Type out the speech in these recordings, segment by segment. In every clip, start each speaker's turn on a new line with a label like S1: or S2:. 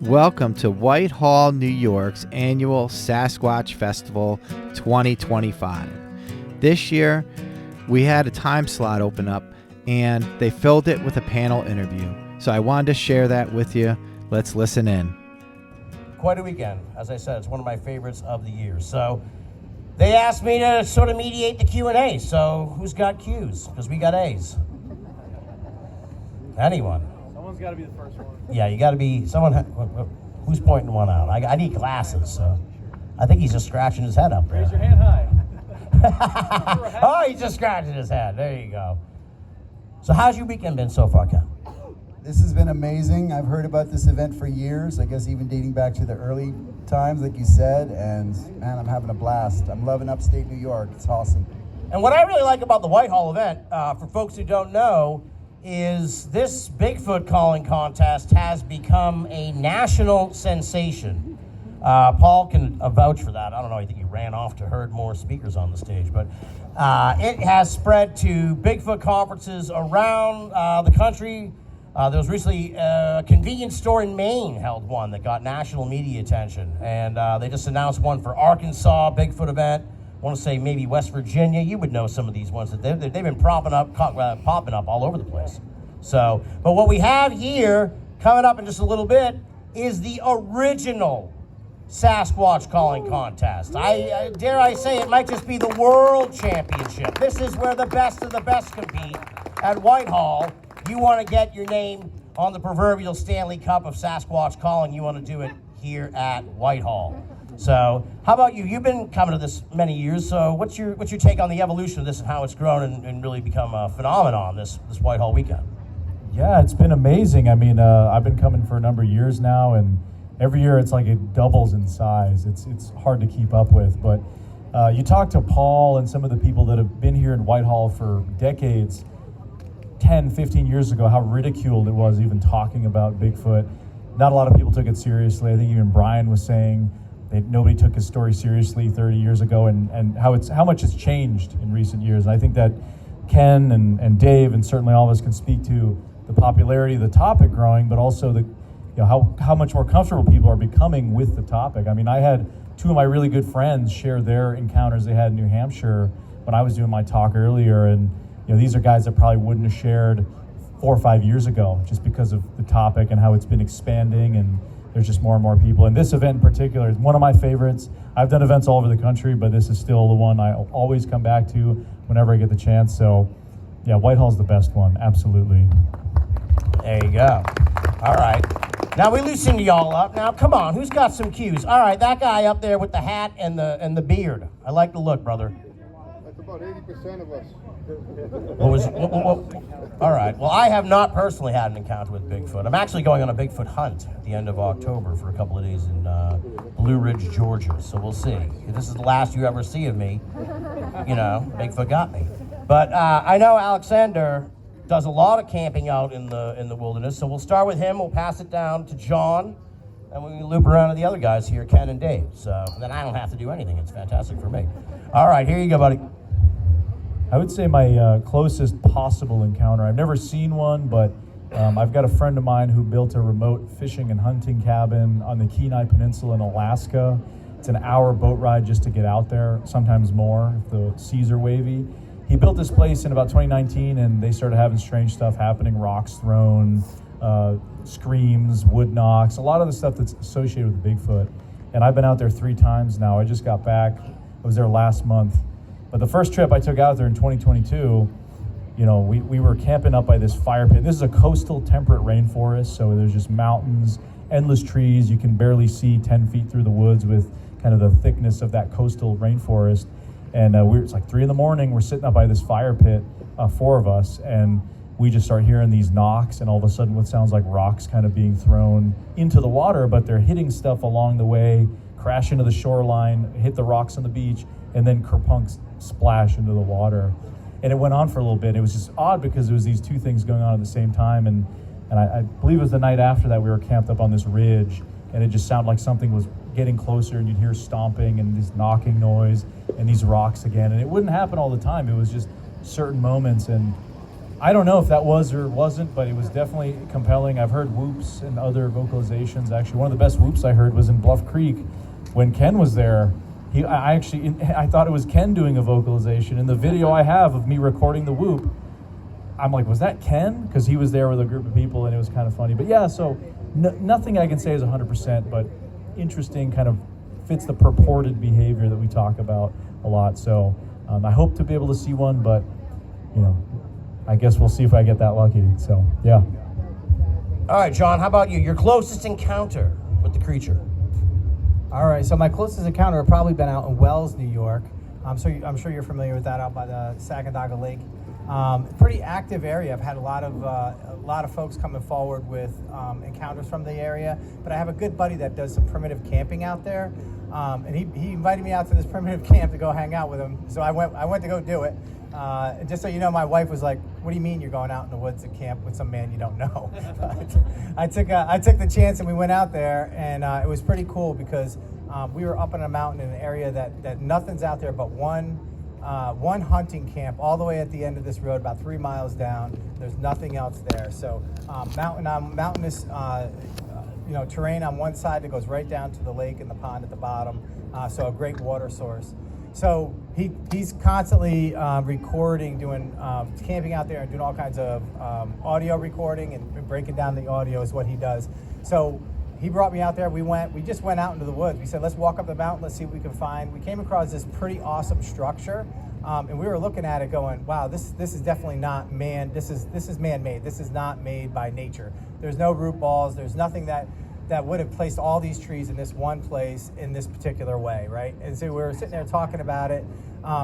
S1: Welcome to Whitehall, New York's annual Sasquatch Festival 2025. This year, we had a time slot open up and they filled it with a panel interview. So I wanted to share that with you. Let's listen in.
S2: Quite a weekend. As I said, it's one of my favorites of the year. So they asked me to sort of mediate the Q&A. So who's got Q's? Because we got A's. Anyone?
S3: Someone's got to be the first one.
S2: Yeah, you got to be someone. Who's pointing one out? I need glasses, so I think he's just scratching his head up there.
S3: Raise your hand high.
S2: Oh, he's just scratching his head. There you go. So how's your weekend been so far, Ken?
S4: This has been amazing. I've heard about this event for years, I guess even dating back to the early times, like you said, and man, I'm having a blast. I'm loving upstate New York. It's awesome.
S2: And what I really like about the Whitehall event, for folks who don't know, is this Bigfoot calling contest has become a national sensation. Paul can vouch for that. I don't know, I think he ran off to herd more speakers on the stage, but it has spread to Bigfoot conferences around the country. There was recently a convenience store in Maine held one that got national media attention, and they just announced one for Arkansas Bigfoot event. I want to say maybe West Virginia. You would know some of these ones that they've been popping up all over the place. So, but what we have here coming up in just a little bit is the original Sasquatch calling contest. I dare I say it might just be the world championship. This is where the best of the best compete at Whitehall. You want to get your name on the proverbial Stanley Cup of Sasquatch calling, you want to do it here at Whitehall. So how about you? You've been coming to this many years, so what's your take on the evolution of this and how it's grown and really become a phenomenon this Whitehall weekend?
S3: Yeah, it's been amazing. I mean, I've been coming for a number of years now, and every year it's like it doubles in size. It's hard to keep up with, but you talk to Paul and some of the people that have been here in Whitehall for decades, 10, 15 years ago, how ridiculed it was even talking about Bigfoot. Not a lot of people took it seriously. I think even Brian was saying that nobody took his story seriously 30 years ago, and how much it's changed in recent years. And I think that Ken and Dave and certainly all of us can speak to the popularity of the topic growing, but also how much more comfortable people are becoming with the topic. I mean, I had two of my really good friends share their encounters they had in New Hampshire when I was doing my talk earlier, and these are guys that probably wouldn't have shared 4 or 5 years ago just because of the topic and how it's been expanding, and there's just more and more people. And this event in particular is one of my favorites. I've done events all over the country, but this is still the one I always come back to whenever I get the chance. So yeah, Whitehall's the best one, absolutely.
S2: There you go. All right. Now we loosened y'all up. Now come on, who's got some cues? All right, that guy up there with the hat and the beard. I like the look, brother.
S5: That's about 80% of us.
S2: All right. Well, I have not personally had an encounter with Bigfoot. I'm actually going on a Bigfoot hunt at the end of October for a couple of days in Blue Ridge, Georgia. So we'll see. If this is the last you ever see of me, Bigfoot got me. But I know Alexander does a lot of camping out in the wilderness. So we'll start with him. We'll pass it down to John, and we loop around to the other guys here, Ken and Dave. So then I don't have to do anything. It's fantastic for me. All right, here you go, buddy.
S3: I would say my closest possible encounter, I've never seen one, but I've got a friend of mine who built a remote fishing and hunting cabin on the Kenai Peninsula in Alaska. It's an hour boat ride just to get out there, sometimes more if the seas are wavy. He built this place in about 2019, and they started having strange stuff happening, rocks thrown, screams, wood knocks, a lot of the stuff that's associated with Bigfoot. And I've been out there 3 times now. I just got back. I was there last month. But the first trip I took out there in 2022, we were camping up by this fire pit. This is a coastal temperate rainforest, so there's just mountains, endless trees. You can barely see 10 feet through the woods with kind of the thickness of that coastal rainforest. And it's like 3 a.m. We're sitting up by this fire pit, 4 of us, and we just start hearing these knocks, and all of a sudden what sounds like rocks kind of being thrown into the water, but they're hitting stuff along the way, crash into the shoreline, hit the rocks on the beach, and then kerplunk splash into the water. And it went on for a little bit. It was just odd because there was these 2 things going on at the same time, and I believe it was the night after that we were camped up on this ridge, and it just sounded like something was getting closer, and you'd hear stomping and this knocking noise and these rocks again. And it wouldn't happen all the time. It was just certain moments, and I don't know if that was or wasn't, but it was definitely compelling. I've heard whoops and other vocalizations. Actually, one of the best whoops I heard was in Bluff Creek when Ken was there. I thought it was Ken doing a vocalization. In the video I have of me recording the whoop, I'm like, was that Ken? Because he was there with a group of people, and it was kind of funny. But yeah, so nothing I can say is 100%, but interesting, kind of fits the purported behavior that we talk about a lot. So I hope to be able to see one, but I guess we'll see if I get that lucky. So yeah.
S2: All right, John, how about you? Your closest encounter with the creature?
S6: All right, so my closest encounter have probably been out in Wells, New York. So I'm sure you're familiar with that, out by the Sasquatch Lake. Pretty active area. I've had a lot of folks coming forward with encounters from the area. But I have a good buddy that does some primitive camping out there, and he invited me out to this primitive camp to go hang out with him. So I went to go do it. Just so you know, my wife was like, "What do you mean you're going out in the woods to camp with some man you don't know?" I took the chance and we went out there, and it was pretty cool because we were up on a mountain in an area that nothing's out there but one hunting camp all the way at the end of this road, about 3 miles down. There's nothing else there. So mountainous terrain on one side that goes right down to the lake and the pond at the bottom. So a great water source. So he's constantly recording, doing camping out there and doing all kinds of audio recording and breaking down the audio is what he does. So he brought me out there. We just went out into the woods. We said, let's walk up the mountain, let's see what we can find. We came across this pretty awesome structure, and we were looking at it going, wow, this is definitely not man. This is man-made. This is not made by nature. There's no root balls. There's nothing that would have placed all these trees in this one place in this particular way, right? And so we were sitting there talking about it.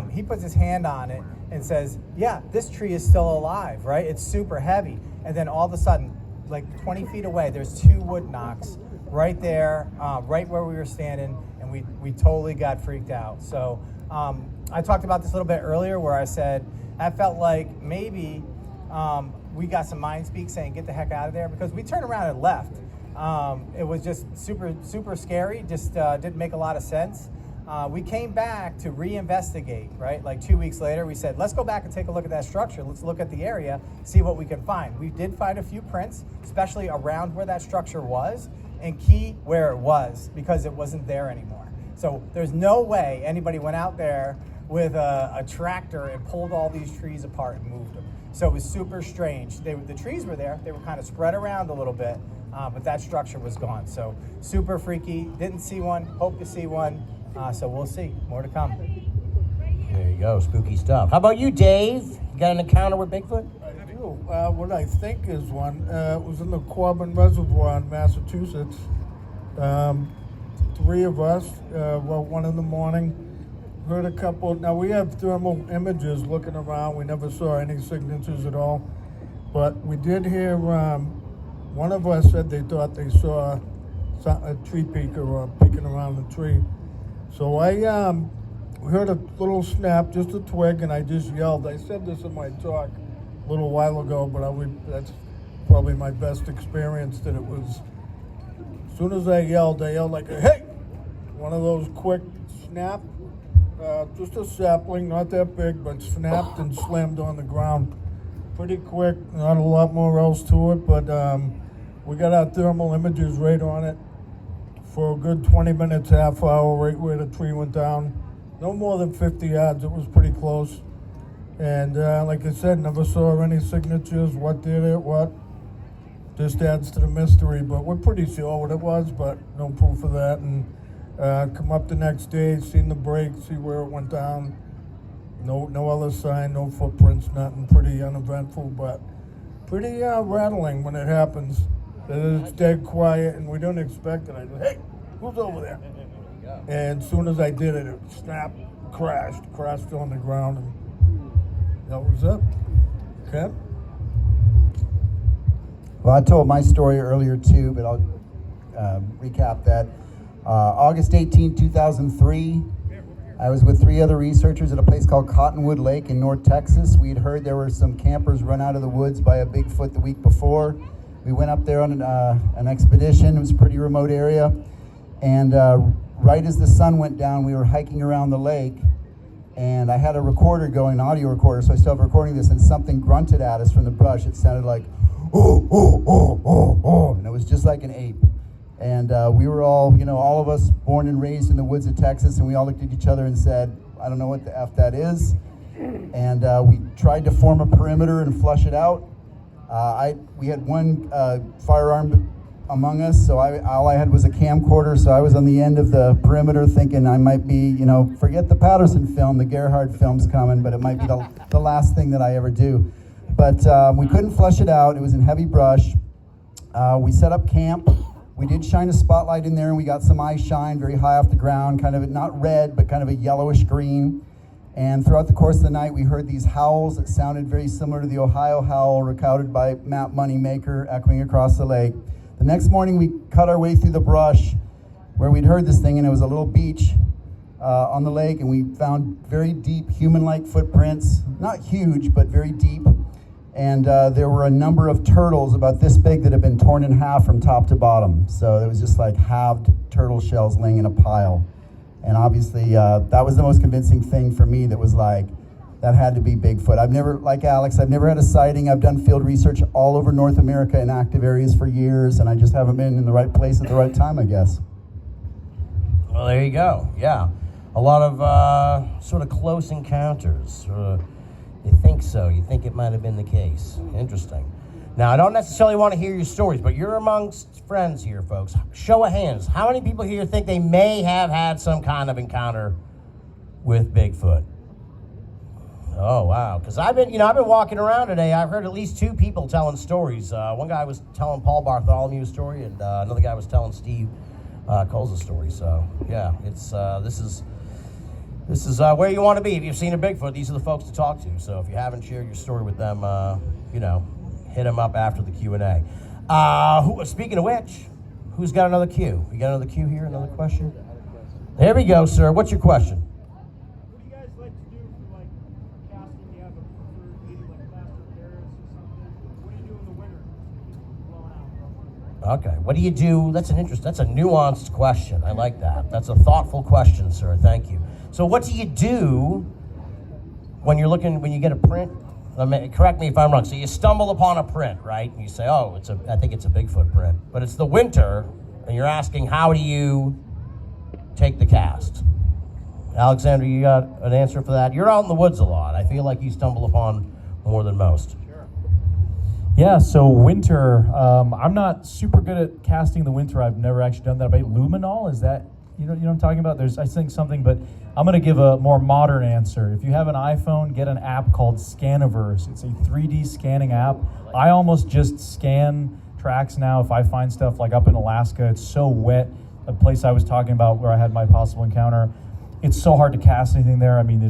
S6: He puts his hand on it and says, yeah, this tree is still alive, right? It's super heavy. And then all of a sudden, like 20 feet away, there's 2 wood knocks right there, right where we were standing, and we totally got freaked out. So I talked about this a little bit earlier where I said, I felt like maybe we got some mind speak saying, get the heck out of there, because we turned around and left. It was just super, super scary, just didn't make a lot of sense. We came back to reinvestigate, right? Like 2 weeks later, we said, let's go back and take a look at that structure. Let's look at the area, see what we can find. We did find a few prints, especially around where that structure was, and key where it was, because it wasn't there anymore. So there's no way anybody went out there with a tractor and pulled all these trees apart and moved them. So it was super strange. The trees were there. They were kind of spread around a little bit, but that structure was gone. So super freaky. Didn't see one. Hope to see one. So we'll see. More to come.
S2: There you go. Spooky stuff. How about you, Dave? You got an encounter with Bigfoot?
S5: I do. What I think is one. It was in the Quabbin Reservoir in Massachusetts. 3 of us, 1 in the morning, heard a couple. Now we have thermal images looking around. We never saw any signatures at all. But we did hear, one of us said they thought they saw a tree peeker or peeking around the tree. So I heard a little snap, just a twig, and I just yelled. I said this in my talk a little while ago, but that's probably my best experience, that it was, as soon as I yelled like, hey! One of those quick snap, just a sapling, not that big, but snapped and slammed on the ground. Pretty quick, not a lot more else to it, but we got our thermal images right on it for a good 20 minutes, half hour, right where the tree went down. No more than 50 yards, it was pretty close. And like I said, never saw any signatures, what did it, what. Just adds to the mystery, but we're pretty sure what it was, but no proof of that. And come up the next day, seen the break, see where it went down. No other sign, no footprints, nothing. Pretty uneventful, but pretty rattling when it happens. It's dead quiet, and we don't expect it. I go, hey, who's over there? And as soon as I did it, it snapped, crashed on the ground, and that was it. Okay.
S4: Well, I told my story earlier too, but I'll recap that. August 18, 2003, I was with 3 other researchers at a place called Cottonwood Lake in North Texas. We had heard there were some campers run out of the woods by a Bigfoot the week before. We went up there on an expedition. It was a pretty remote area. And right as the sun went down, we were hiking around the lake, and I had a recorder going, an audio recorder, so I started recording this, and something grunted at us from the brush. It sounded like, oh, oh, oh, oh, oh, and it was just like an ape. And we were all, all of us born and raised in the woods of Texas, and we all looked at each other and said, I don't know what the F that is. And we tried to form a perimeter and flush it out. We had one firearm among us, so all I had was a camcorder, so I was on the end of the perimeter thinking I might be, forget the Patterson film, the Gerhard film's coming, but it might be the last thing that I ever do. But we couldn't flush it out. It was in heavy brush. We set up camp. We did shine a spotlight in there, and we got some eye shine very high off the ground, kind of not red, but kind of a yellowish green. And throughout the course of the night, we heard these howls that sounded very similar to the Ohio howl recounted by Matt Moneymaker echoing across the lake. The next morning, we cut our way through the brush where we'd heard this thing, and it was a little beach on the lake, and we found very deep human-like footprints, not huge, but very deep. And there were a number of turtles about this big that had been torn in half from top to bottom. So it was just like halved turtle shells laying in a pile. And obviously, that was the most convincing thing for me, that was like, that had to be Bigfoot. I've never, like Alex, I've never had a sighting. I've done field research all over North America in active areas for years, and I just haven't been in the right place at the right time, I guess.
S2: Well, there you go. Yeah. A lot of sort of close encounters. You think so. You think it might have been the case. Interesting. Now, I don't necessarily want to hear your stories, but you're amongst friends here, folks. Show of hands. How many people here think they may have had some kind of encounter with Bigfoot? Oh, wow. Because I've been walking around today. I've heard at least two people telling stories. One guy was telling Paul Bartholomew a story, and another guy was telling Steve Cole's a story. So, yeah, it's this is where you want to be. If you've seen a Bigfoot, these are the folks to talk to. So if you haven't shared your story with them, hit them up after the Q&A. Speaking of which, who's got another Q? You got another Q here, another question? There we go, sir. What's your question?
S7: What do you guys like to do for casting? Do you have a preferred maybe plaster Paris or something? What do you do in the winter? Blowing out.
S2: Okay. What do you do? That's a nuanced question. I like that. That's a thoughtful question, sir. Thank you. So what do you do when you get a print? Correct me if I'm wrong. So you stumble upon a print, right? And you say, oh, I think it's a Bigfoot print. But it's the winter, and you're asking, how do you take the cast? Alexander, you got an answer for that? You're out in the woods a lot. I feel like you stumble upon more than most.
S3: Yeah, so winter, I'm not super good at casting the winter. I've never actually done that. But luminol, is that, you know what I'm talking about? There's, I think, something, but I'm going to give a more modern answer. If you have an iPhone, get an app called Scaniverse. It's a 3D scanning app. I almost just scan tracks now if I find stuff like up in Alaska. It's so wet. A place I was talking about where I had my possible encounter, it's so hard to cast anything there. I mean,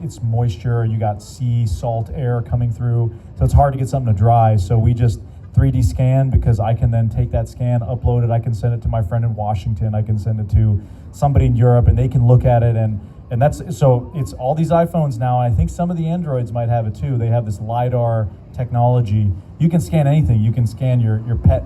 S3: it's moisture. You got sea, salt air coming through. So it's hard to get something to dry. So we just 3D scan, because I can then take that scan, upload it. I can send it to my friend in Washington. I can send it to somebody in Europe, and they can look at it. And that's, so it's all these iPhones now. And I think some of the Androids might have it too. They have this LiDAR technology. You can scan anything. You can scan your pet.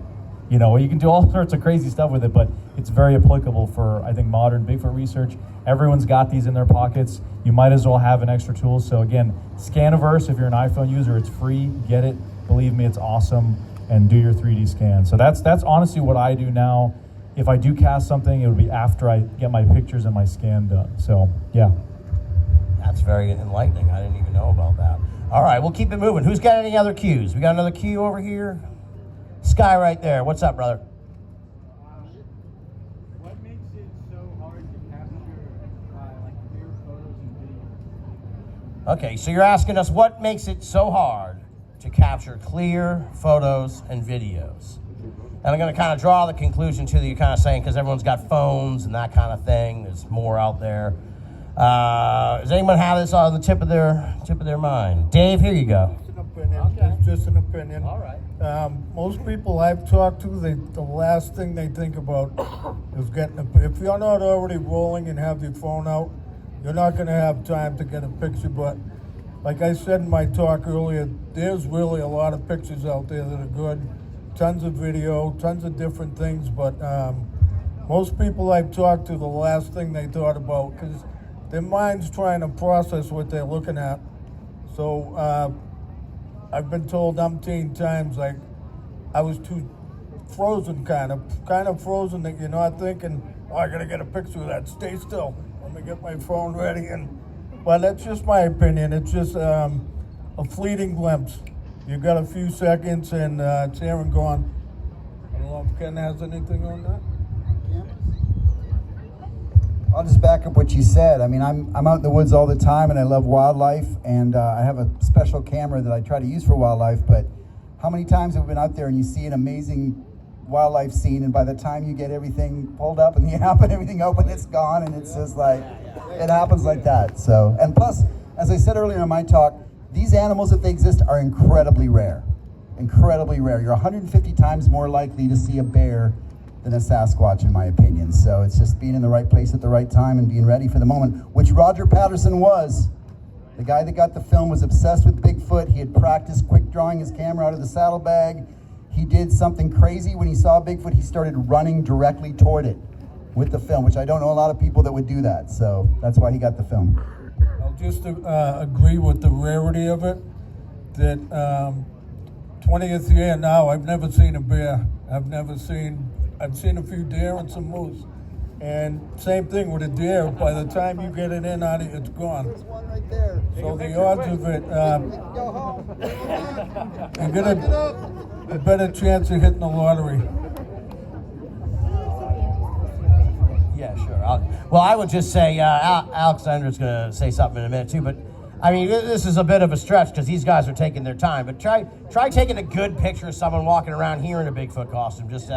S3: You can do all sorts of crazy stuff with it, but it's very applicable for, I think, modern Bigfoot research. Everyone's got these in their pockets. You might as well have an extra tool. So again, Scaniverse, if you're an iPhone user, it's free. Get it. Believe me, it's awesome. And do your 3D scan. So that's honestly what I do now. If I do cast something, it would be after I get my pictures and my scan done. So, yeah.
S2: That's very enlightening. I didn't even know about that. All right, we'll keep it moving. Who's got any other cues? We got another cue over here? Sky right there. What's up, brother?
S7: What makes it so hard to capture clear photos and videos?
S2: Okay, so you're asking us what makes it so hard to capture clear photos and videos. And I'm going to kind of draw the conclusion to that you're kind of saying, because everyone's got phones and that kind of thing. There's more out there. Does anyone have this on the tip of their mind? Dave, here you go.
S5: It's an opinion.
S2: Okay.
S5: It's just an opinion.
S2: All right.
S5: Most people I've talked to, the last thing they think about is getting if you're not already rolling and have your phone out, you're not going to have time to get a picture. But like I said in my talk earlier, there's really a lot of pictures out there that are good. Tons of video, tons of different things. But most people I've talked to, the last thing they thought about, because their mind's trying to process what they're looking at. So I've been told umpteen times, like, I was too frozen, kind of frozen, that you're not thinking, oh, I gotta get a picture of that. Stay still. Let me get my phone ready. But that's just my opinion. It's just a fleeting glimpse. You got a few seconds and it's here and gone. I don't know if Ken has anything on that.
S4: I'll just back up what you said. I mean, I'm out in the woods all the time, and I love wildlife, and I have a special camera that I try to use for wildlife. But how many times have we been out there and you see an amazing wildlife scene, and by the time you get everything pulled up and the app and everything open, it's gone, and it's just like, it happens like that. So, and plus, as I said earlier in my talk, these animals, if they exist, are incredibly rare. Incredibly rare. You're 150 times more likely to see a bear than a Sasquatch, in my opinion. So it's just being in the right place at the right time and being ready for the moment, which Roger Patterson was. The guy that got the film was obsessed with Bigfoot. He had practiced quick drawing his camera out of the saddlebag. He did something crazy when he saw Bigfoot. He started running directly toward it with the film, which I don't know a lot of people that would do that. So that's why he got the film.
S5: I'll just agree with the rarity of it, that 20th year now, I've never seen a bear. I've seen a few deer and some moose. And same thing with a deer, by the time you get it in out of it, it's gone.
S4: There's one right there.
S5: So the odds of it, you get a better chance of hitting the lottery.
S2: Yeah, sure. Well, I would just say, Alexander's going to say something in a minute too, but I mean, this is a bit of a stretch because these guys are taking their time, but try taking a good picture of someone walking around here in a Bigfoot costume, just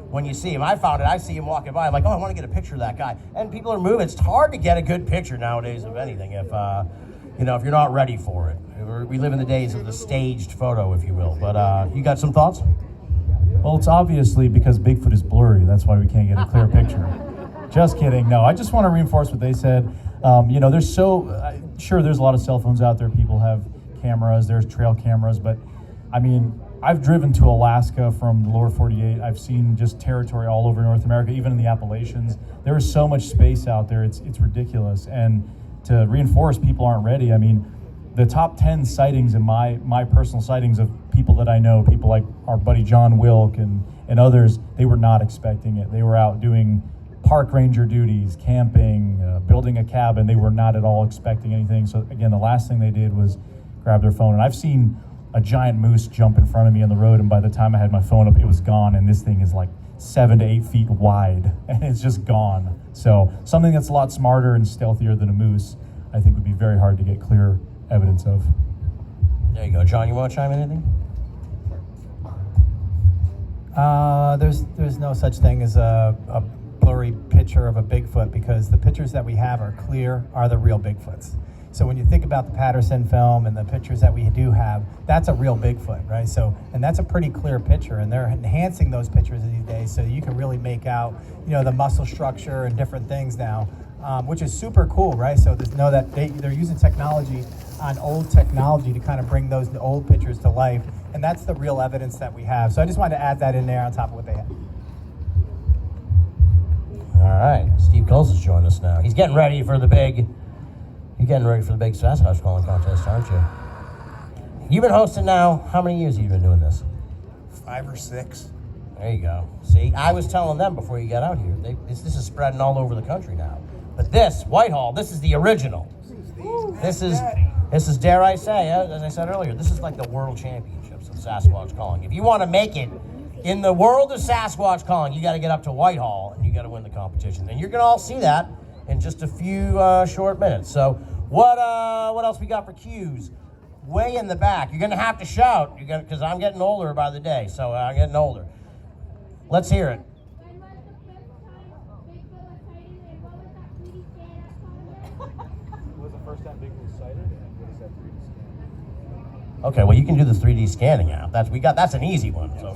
S2: when you see him. I see him walking by, I'm like, oh, I want to get a picture of that guy. And people are moving. It's hard to get a good picture nowadays of anything if you're not ready for it. We live in the days of the staged photo, if you will. But you got some thoughts?
S3: Well, it's obviously because Bigfoot is blurry. That's why we can't get a clear picture. Just kidding. No, I just want to reinforce what they said. There's sure there's a lot of cell phones out there. People have cameras. There's trail cameras. But, I mean, I've driven to Alaska from the lower 48. I've seen just territory all over North America, even in the Appalachians. There is so much space out there. It's ridiculous. And to reinforce people aren't ready, I mean, the top 10 sightings in my personal sightings of people that I know, people like our buddy John Wilk and others, they were not expecting it. They were out doing park ranger duties, camping, building a cabin. They were not at all expecting anything. So again, the last thing they did was grab their phone. And I've seen a giant moose jump in front of me on the road, and by the time I had my phone up, it was gone. And this thing is like 7 to 8 feet wide, and it's just gone. So something that's a lot smarter and stealthier than a moose, I think would be very hard to get clear evidence of.
S2: There you go. John, you want to chime in anything?
S6: There's no such thing as a blurry picture of a Bigfoot, because the pictures that we have are clear, are the real Bigfoots. So when you think about the Patterson film and the pictures that we do have, that's a real Bigfoot, right? So, and that's a pretty clear picture, and they're enhancing those pictures these days so you can really make out, the muscle structure and different things now, which is super cool, right? So there's that they're using technology on old technology to kind of bring those old pictures to life, and that's the real evidence that we have. So I just wanted to add that in there on top of what they have.
S2: All right, Steve Coles has joined us now. He's getting ready for the big Sasquatch calling contest, aren't you? You've been hosting now, how many years have you been doing this?
S8: 5 or 6.
S2: There you go. See, I was telling them before you got out here, this is spreading all over the country now. But this, Whitehall, this is the original. This is, dare I say, as I said earlier, this is like the world championships of Sasquatch calling. If you want to make it in the world of Sasquatch calling, you got to get up to Whitehall and you got to win the competition. And you're going to all see that in just a few short minutes. So what else we got for cues? Way in the back. You're going to have to shout because I'm getting older by the day. So I'm getting older. Let's hear it.
S3: What was the first time Bigfoot was sighted, and what is that 3D scan?
S2: Okay, well you can do the 3D scanning app. That's an easy one. So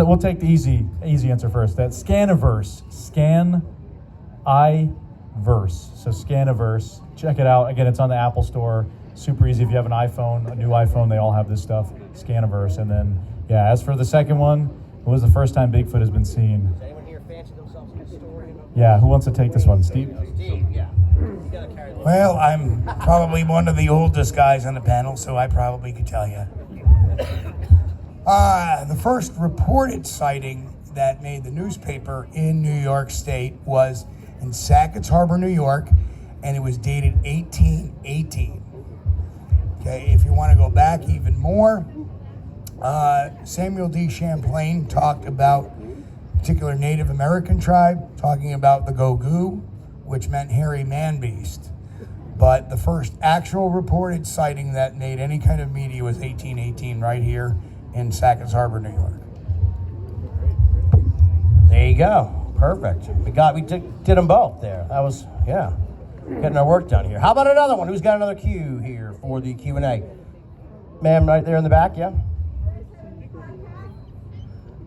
S3: we'll take the easy answer first. That's Scaniverse. Verse. So Scaniverse. Check it out. Again, it's on the Apple Store. Super easy. If you have an iPhone, a new iPhone, they all have this stuff. Scaniverse. And then, as for the second one, what was the first time Bigfoot has been seen?
S2: Is anyone here a fan fancy themselves a historian.
S3: Yeah, who wants to take this one? Steve?
S2: Steve, yeah. You gotta carry the
S8: Well, I'm probably one of the oldest guys on the panel, so I probably could tell you. The first reported sighting that made the newspaper in New York State was in Sackett's Harbor, New York, and it was dated 1818. Okay, if you want to go back even more, Samuel D. Champlain talked about a particular Native American tribe, talking about the Gogoo, which meant hairy man-beast. But the first actual reported sighting that made any kind of media was 1818 right here in Sackett's Harbor, New York.
S2: There you go. Perfect. We did them both there. That was, yeah, getting our work done here. How about another one? Who's got another cue here for the Q&A? Ma'am, right there in the back, yeah?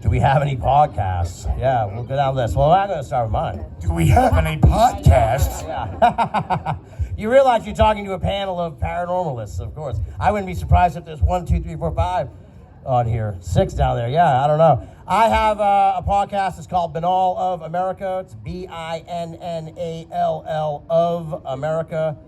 S2: Do we have any podcasts? Yeah, we'll go down this. Well, I'm going to start with mine.
S8: Do we have any podcasts?
S2: Yeah. You realize you're talking to a panel of paranormalists, of course. I wouldn't be surprised if there's 1, 2, 3, 4, 5 on here. 6 down there. Yeah, I don't know. I have a podcast. It's called Binal of America. It's BINNALL of America.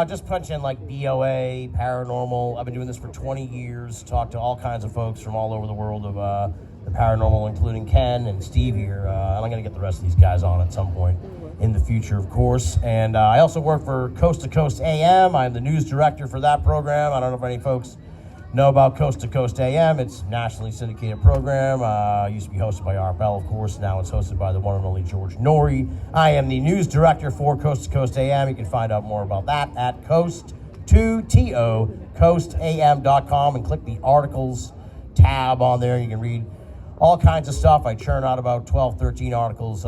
S2: Just punch in like BOA, paranormal. I've been doing this for 20 years. Talk to all kinds of folks from all over the world of the paranormal, including Ken and Steve here. And I'm going to get the rest of these guys on at some point in the future, of course. And I also work for Coast to Coast AM. I'm the news director for that program. I don't know if any folks know about Coast to Coast AM. It's a nationally syndicated program. Used to be hosted by RFL, of course. Now it's hosted by the one and only George Norrie. I am the news director for Coast to Coast AM. You can find out more about that at coastam.com and click the articles tab on there. You can read all kinds of stuff. I churn out about 12, 13 articles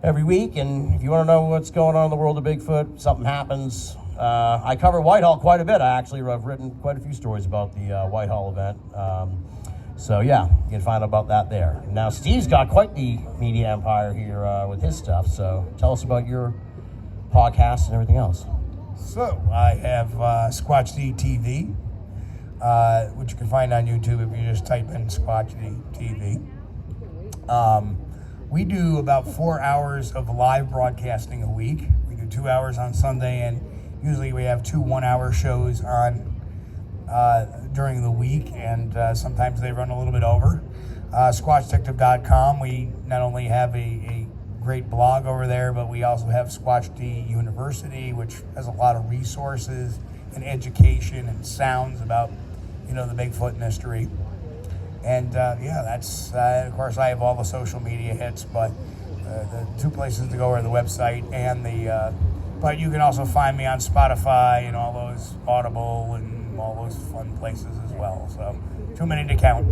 S2: every week. And if you want to know what's going on in the world of Bigfoot, something happens. I cover Whitehall quite a bit. I've written quite a few stories about the Whitehall event. So yeah, you can find out about that there. Now Steve's got quite the media empire here with his stuff. So tell us about your podcast and everything else.
S8: So I have Squatch D TV, which you can find on YouTube if you just type in Squatch D TV. We do about 4 hours of live broadcasting a week. We do 2 hours on Sunday, and usually we have 2 one-hour shows on during the week, and sometimes they run a little bit over. SquatchDetective.com, we not only have a great blog over there, but we also have Squatch D University, which has a lot of resources and education and sounds about, the Bigfoot mystery. And that's, of course, I have all the social media hits, but the 2 places to go are the website and but you can also find me on Spotify and all those Audible and all those fun places as well. So, too many to count.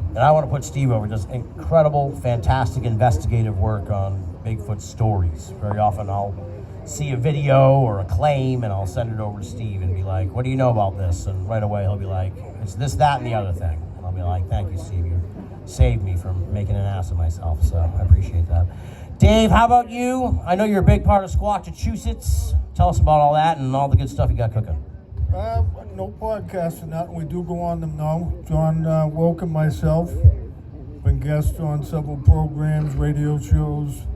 S2: And I want to put Steve over. Does incredible, fantastic investigative work on Bigfoot stories. Very often I'll see a video or a claim and I'll send it over to Steve and be like, what do you know about this? And right away he'll be like, it's this, that, and the other thing. And I'll be like, thank you, Steve. You saved me from making an ass of myself. So I appreciate that. Dave, how about you? I know you're a big part of Squatchachusetts. Tell us about all that and all the good stuff you got cooking.
S5: No podcasts or nothing. We do go on them now. John Wilk and myself been guests on several programs, radio shows.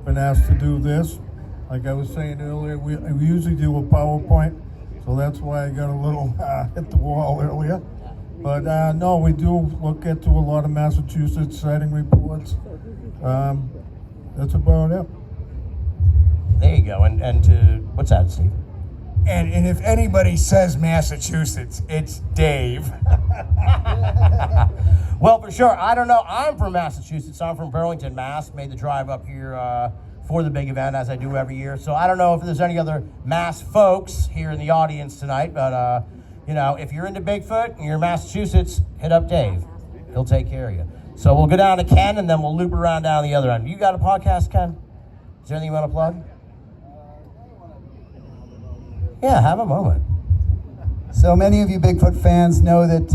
S5: Been asked to do this. Like I was saying earlier, we usually do a PowerPoint, so that's why I got a little hit the wall earlier. But no, we do look into a lot of Massachusetts sighting reports. That's about it.
S2: There you go. And to, what's that, Steve?
S8: And if anybody says Massachusetts, it's Dave.
S2: Well, for sure. I don't know. I'm from Massachusetts. I'm from Burlington, Mass. Made the drive up here for the big event, as I do every year. So I don't know if there's any other Mass folks here in the audience tonight, but if you're into Bigfoot and you're in Massachusetts, hit up Dave. He'll take care of you. So we'll go down to Ken, and then we'll loop around down the other end. You got a podcast, Ken? Is there anything you want to plug? Yeah, have a moment.
S4: So many of you Bigfoot fans know that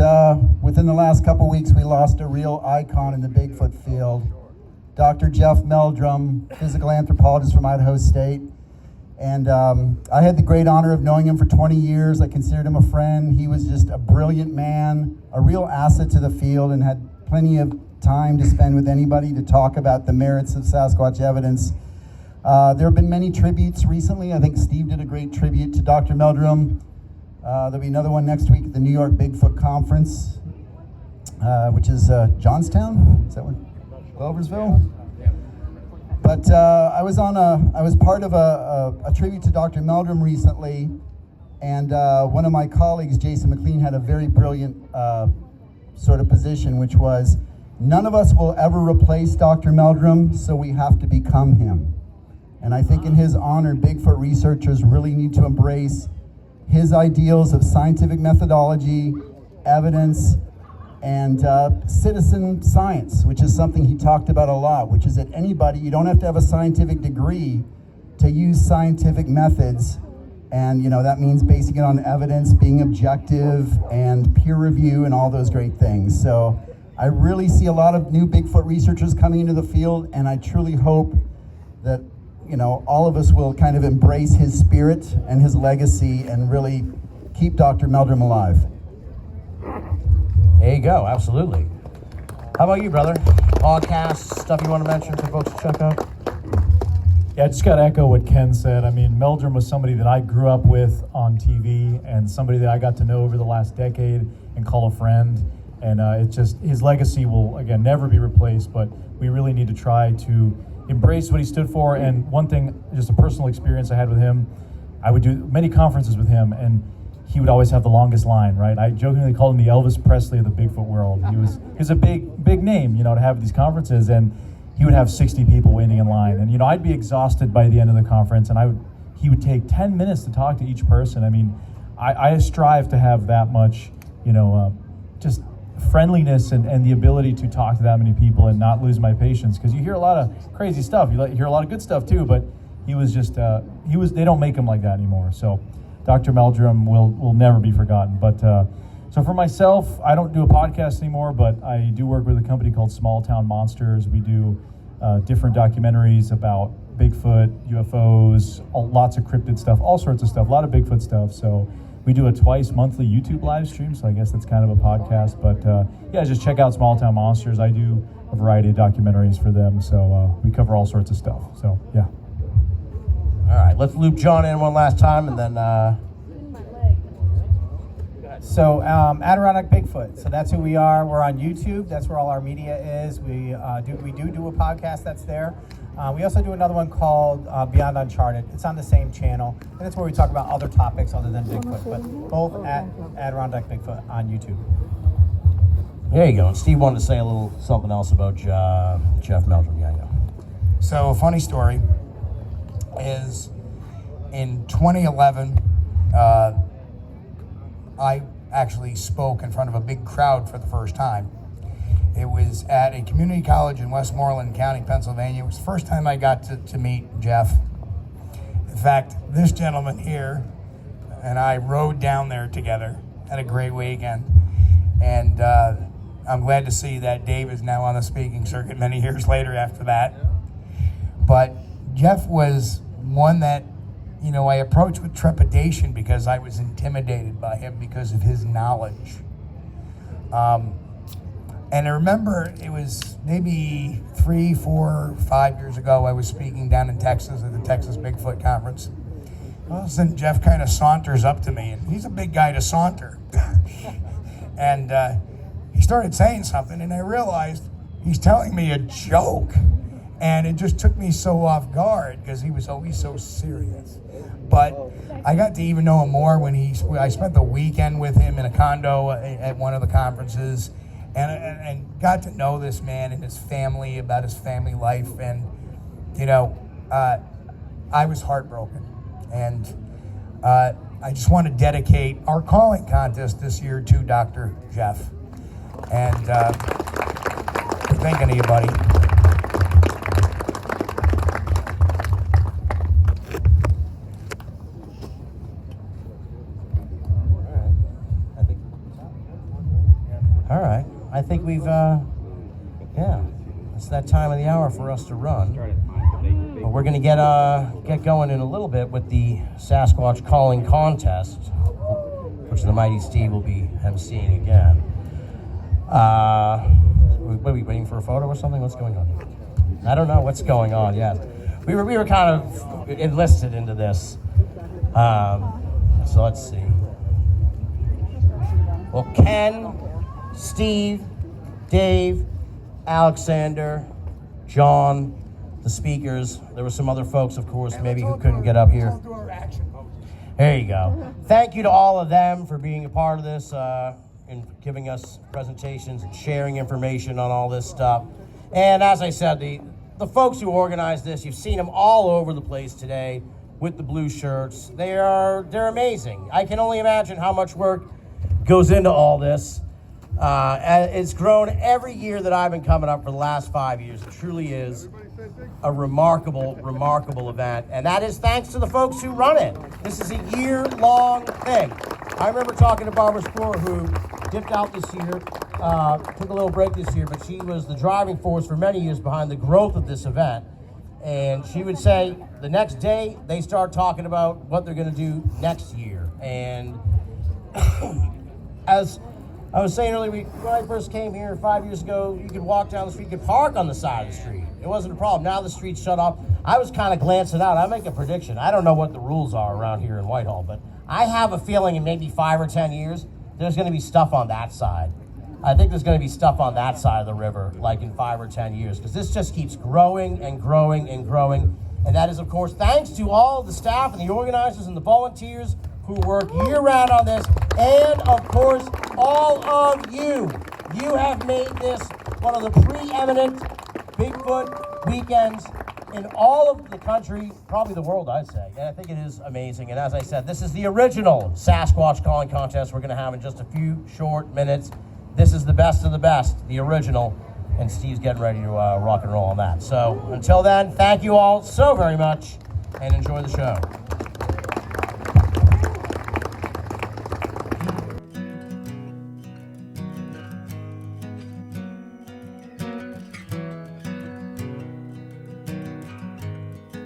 S4: within the last couple weeks we lost a real icon in the Bigfoot field. Dr. Jeff Meldrum, physical anthropologist from Idaho State. And I had the great honor of knowing him for 20 years. I considered him a friend. He was just a brilliant man, a real asset to the field, and had plenty of time to spend with anybody to talk about the merits of Sasquatch evidence. There have been many tributes recently. I think Steve did a great tribute to Dr. Meldrum. There'll be another one next week at the New York Bigfoot Conference, which is Johnstown. Is that one? Gloversville? But I was part of a tribute to Dr. Meldrum recently, and one of my colleagues, Jason McLean, had a very brilliant sort of position, which was, none of us will ever replace Dr. Meldrum, so we have to become him. And I think in his honor, Bigfoot researchers really need to embrace his ideals of scientific methodology, evidence, and citizen science, which is something he talked about a lot, which is that anybody, you don't have to have a scientific degree to use scientific methods. And that means basing it on evidence, being objective, and peer review, and all those great things. So I really see a lot of new Bigfoot researchers coming into the field, and I truly hope that all of us will kind of embrace his spirit and his legacy and really keep Dr. Meldrum alive.
S2: There you go, absolutely. How about you, brother? Podcasts, stuff you want to mention for folks to check out?
S3: Yeah, I just got to echo what Ken said. I mean, Meldrum was somebody that I grew up with on TV and somebody that I got to know over the last decade and call a friend. And his legacy will, again, never be replaced, but we really need to try to embrace what he stood for. And one thing, just a personal experience I had with him, I would do many conferences with him, and he would always have the longest line, right? I jokingly called him the Elvis Presley of the Bigfoot world. He was a big name, to have these conferences, and he would have 60 people waiting in line. And, I'd be exhausted by the end of the conference, and he would take 10 minutes to talk to each person. I mean, I strive to have that much, just friendliness and the ability to talk to that many people and not lose my patience, because you hear a lot of crazy stuff. You hear a lot of good stuff too, but he was just, they don't make him like that anymore. So Dr. Meldrum will never be forgotten. But so for myself, I don't do a podcast anymore, but I do work with a company called Small Town Monsters. We do different documentaries about Bigfoot, UFOs, lots of cryptid stuff, all sorts of stuff, a lot of Bigfoot stuff. So we do a twice monthly YouTube live stream, so I guess that's kind of a podcast. But yeah, just check out Small Town Monsters. I do a variety of documentaries for them, so we cover all sorts of stuff. So yeah.
S2: All right, let's loop John in one last time, and then.
S6: So Adirondack Bigfoot. So that's who we are. We're on YouTube. That's where all our media is. We do a podcast that's there. We also do another one called Beyond Uncharted. It's on the same channel, and it's where we talk about other topics other than Bigfoot, but both at Adirondack Bigfoot on YouTube.
S2: There you go. And Steve wanted to say a little something else about Jeff Meldrum. Yeah.
S8: So a funny story is in 2011, I actually spoke in front of a big crowd for the first time. It was at a community college in Westmoreland County, Pennsylvania. It was the first time I got to meet Jeff. In fact, this gentleman here and I rode down there together. Had a great weekend. And I'm glad to see that Dave is now on the speaking circuit many years later after that. But Jeff was one that, I approached with trepidation because I was intimidated by him because of his knowledge. And I remember it was maybe 3, 4, 5 years ago, I was speaking down in Texas at the Texas Bigfoot Conference. All of a sudden, Jeff kind of saunters up to me, and he's a big guy to saunter. And he started saying something, and I realized he's telling me a joke. And it just took me so off guard because he was always so serious. But I got to even know him more when I spent the weekend with him in a condo at one of the conferences, and got to know this man and his family, about his family life. And, I was heartbroken. And I just want to dedicate our calling contest this year to Dr. Jeff. And we're thinking of you, buddy.
S2: All right. I think we've, it's that time of the hour for us to run. But we're going to get going in a little bit with the Sasquatch Calling Contest, which the mighty Steve will be emceeing again. What are we waiting for a photo or something? What's going on? I don't know what's going on. Yeah, we were kind of enlisted into this. So let's see. Well, Ken, Steve, Dave, Alexander, John, the speakers. There were some other folks, of course, maybe who couldn't get up here. There you go. Thank you to all of them for being a part of this and giving us presentations and sharing information on all this stuff. And as I said, the folks who organized this, you've seen them all over the place today with the blue shirts. They're amazing. I can only imagine how much work goes into all this. And it's grown every year that I've been coming up for the last 5 years. It truly is a remarkable, remarkable event. And that is thanks to the folks who run it. This is a year-long thing. I remember talking to Barbara Sporer, who dipped out this year, took a little break this year, but she was the driving force for many years behind the growth of this event. And she would say the next day they start talking about what they're going to do next year. And as I was saying earlier, when I first came here 5 years ago, you could walk down the street, you could park on the side of the street. It wasn't a problem. Now the street's shut off. I was kind of glancing out. I make a prediction. I don't know what the rules are around here in Whitehall, but I have a feeling in maybe 5 or 10 years, there's going to be stuff on that side. I think there's going to be stuff on that side of the river, like in 5 or 10 years, because this just keeps growing and growing and growing. And that is, of course, thanks to all the staff and the organizers and the volunteers who work year-round on this, and, of course, all of you. You have made this one of the preeminent Bigfoot weekends in all of the country, probably the world, I'd say. And I think it is amazing. And as I said, this is the original Sasquatch calling contest we're going to have in just a few short minutes. This is the best of the best, the original, and Steve's getting ready to rock and roll on that. So until then, thank you all so very much, and enjoy the show.